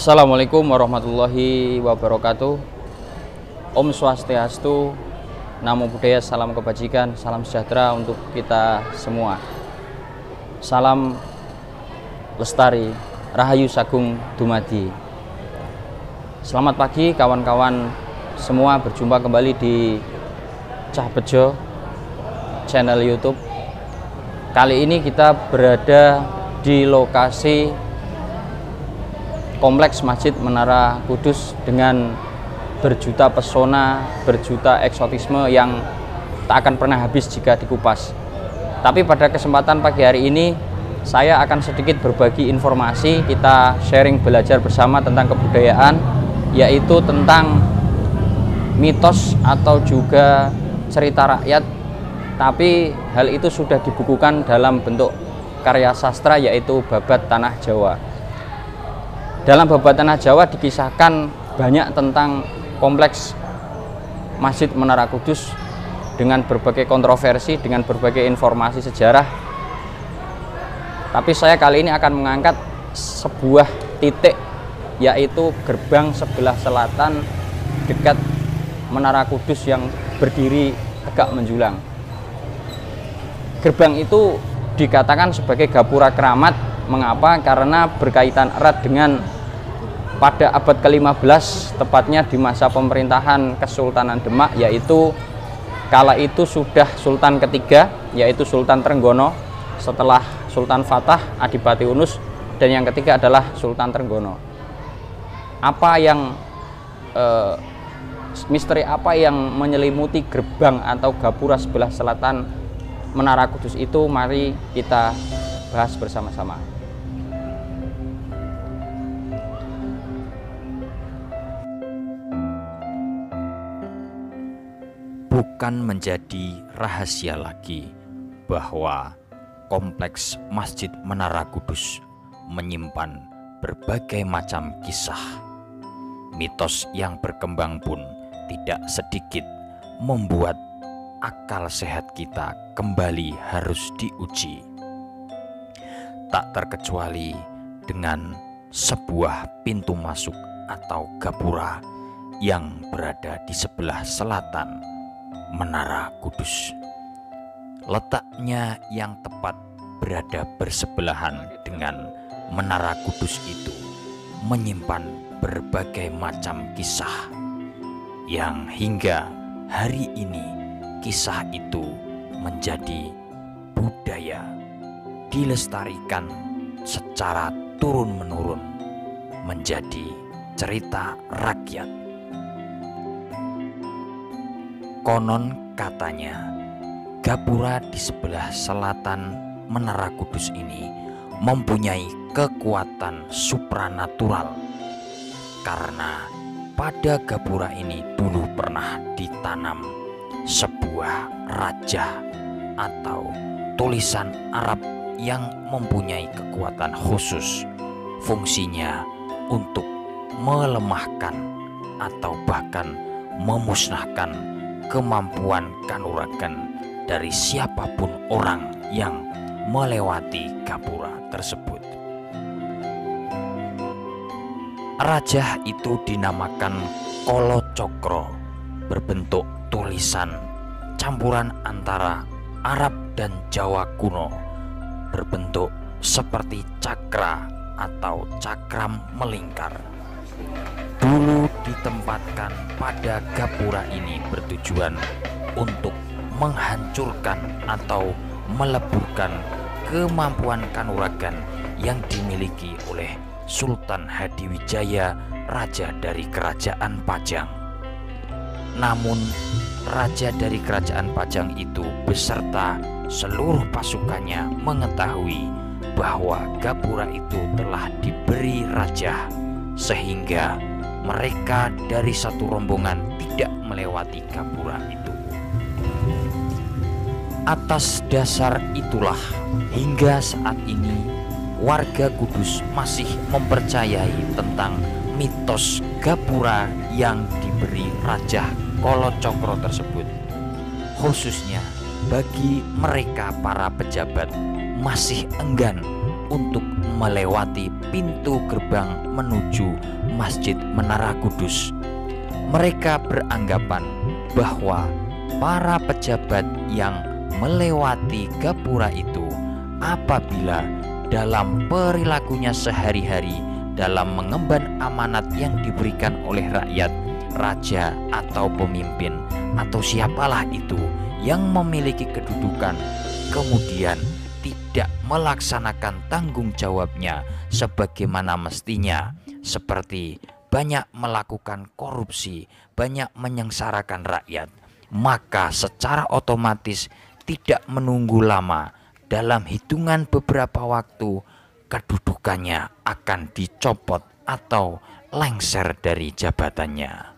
Assalamualaikum warahmatullahi wabarakatuh. Om Swastiastu, Namo Buddhaya, salam kebajikan, salam sejahtera untuk kita semua. Salam lestari, Rahayu Sagung Dumadi. Selamat pagi kawan-kawan semua, berjumpa kembali di Cah Bejo channel YouTube. Kali ini kita berada di lokasi Kompleks Masjid Menara Kudus dengan berjuta pesona, berjuta eksotisme yang tak akan pernah habis jika dikupas. Tapi pada kesempatan pagi hari ini saya akan sedikit berbagi informasi, kita sharing belajar bersama tentang kebudayaan, yaitu tentang mitos atau juga cerita rakyat, tapi hal itu sudah dibukukan dalam bentuk karya sastra, yaitu Babat Tanah Jawa. Dalam Babat Tanah Jawa dikisahkan banyak tentang kompleks Masjid Menara Kudus dengan berbagai kontroversi, dengan berbagai informasi sejarah. Tapi saya kali ini akan mengangkat sebuah titik, yaitu gerbang sebelah selatan dekat Menara Kudus yang berdiri tegak menjulang. Gerbang itu dikatakan sebagai gapura keramat. Mengapa? Karena berkaitan erat dengan pada abad ke-15, tepatnya di masa pemerintahan Kesultanan Demak, yaitu kala itu sudah Sultan ketiga, yaitu Sultan Trenggono, setelah Sultan Fatah, Adipati Unus, dan yang ketiga adalah Sultan Trenggono. Misteri apa yang menyelimuti gerbang atau gapura sebelah selatan Menara Kudus itu? Mari kita bahas bersama-sama. Bukan menjadi rahasia lagi bahwa Kompleks Masjid Menara Kudus menyimpan berbagai macam kisah. Mitos yang berkembang pun tidak sedikit membuat akal sehat kita kembali harus diuji. Tak terkecuali dengan sebuah pintu masuk atau gapura yang berada di sebelah selatan Menara Kudus. Letaknya yang tepat berada bersebelahan dengan Menara Kudus itu menyimpan berbagai macam kisah yang hingga hari ini kisah itu menjadi budaya, dilestarikan secara turun-menurun menjadi cerita rakyat. Konon katanya, gapura di sebelah selatan Menara Kudus ini mempunyai kekuatan supranatural, karena pada gapura ini dulu pernah ditanam sebuah raja atau tulisan Arab yang mempunyai kekuatan khusus, fungsinya untuk melemahkan atau bahkan memusnahkan kemampuan kanuragan dari siapapun orang yang melewati gapura tersebut. Raja itu dinamakan Kolo Cokro, berbentuk tulisan campuran antara Arab dan Jawa kuno, berbentuk seperti cakra atau cakram melingkar. Dulu ditempatkan pada gapura ini bertujuan untuk menghancurkan atau meleburkan kemampuan kanuragan yang dimiliki oleh Sultan Hadiwijaya, raja dari Kerajaan Pajang. Namun raja dari Kerajaan Pajang itu beserta seluruh pasukannya mengetahui bahwa gapura itu telah diberi raja, sehingga mereka dari satu rombongan tidak melewati gapura itu. Atas dasar itulah hingga saat ini warga Kudus masih mempercayai tentang mitos gapura yang diberi Raja Kolo Cokro tersebut. Khususnya bagi mereka para pejabat masih enggan untuk melewati pintu gerbang menuju Masjid Menara Kudus. Mereka beranggapan bahwa para pejabat yang melewati gapura itu, apabila dalam perilakunya sehari-hari dalam mengemban amanat yang diberikan oleh rakyat, raja atau pemimpin atau siapalah itu yang memiliki kedudukan, kemudian tidak melaksanakan tanggung jawabnya sebagaimana mestinya, seperti banyak melakukan korupsi, banyak menyengsarakan rakyat, maka secara otomatis tidak menunggu lama, dalam hitungan beberapa waktu kedudukannya akan dicopot atau lengser dari jabatannya.